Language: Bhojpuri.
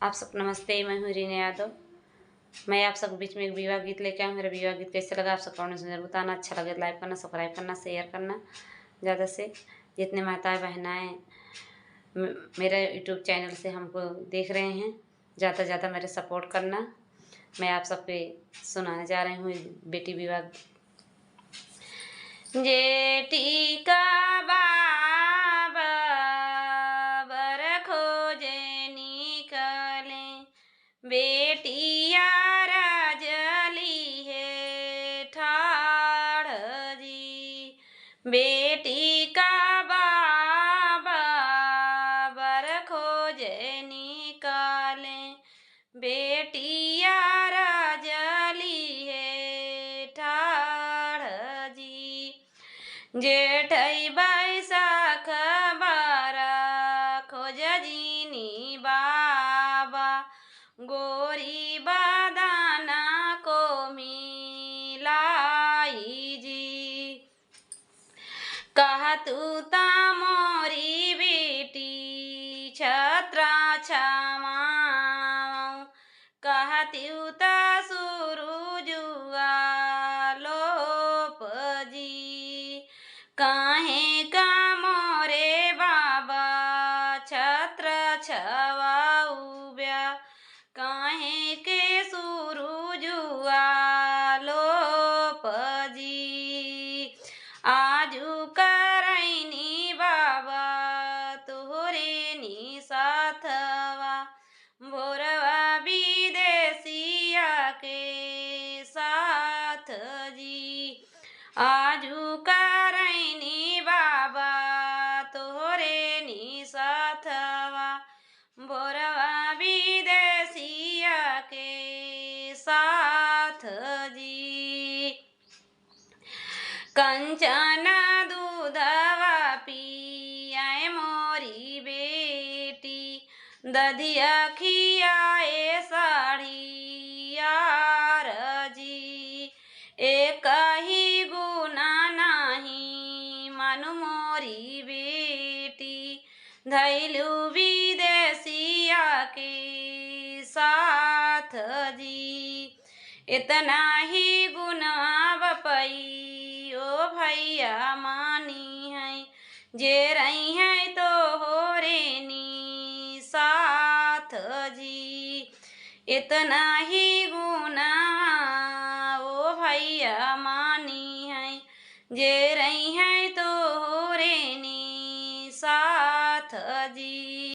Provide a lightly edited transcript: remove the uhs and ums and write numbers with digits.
आप सब नमस्ते। मैं हूँ रीना यादव। मैं आप सबके बीच में एक विवाह गीत लेके आऊँ। मेरा विवाह गीत कैसे लगा आप सब कमेंट में जरूर बताना। अच्छा लगे तो लाइक करना, सब्सक्राइब करना, शेयर करना ज़्यादा से। जितने माताएं बहनाएं मेरा यूट्यूब चैनल से हमको देख रहे हैं, ज़्यादा से ज़्यादा मेरे सपोर्ट करना। मैं आप सबके सुनाने जा रही हूँ बेटी विवाह। जेठी का बाबा बर खोजे निकले, बेटिया राजली है ठाड़ जी। बेटी का बाबा बर खोजे निकाले, बेटिया राजली है ठाड़ जी। जेठई बैसाख बारा खोज जीनी बाबा, गोरी बदाना को मिलाई जी। कहा तू ता मोरी बेटी छत्रा छमाऊं, कहा तू ता सुरुजुआ लोप जी। काहे का मोरे बाबा छत्र छवाऊ ब्या, काहे के सुरुजुआ लोप जी। आजू करैनी बाबा तोहरे नी साथवा, भोरवा विदेशिया के साथ जी। आजू करैनी बाबा तोहरे नी साथवा, भोरवा विदेशिया के साथ जी। कंचन दूधवा पियाए मोरी बेटी, दधिया खियाए साढ़िया जी। एक ही गुना नहीं मानु मोरी बेटी, धैलू विदेशिया के साथ जी। इतना ही गुना बपई ओ भैया मानी है, जे रही है तो हो रेनी साथ जी। इतना ही गुना ओ भैया मानी है, जे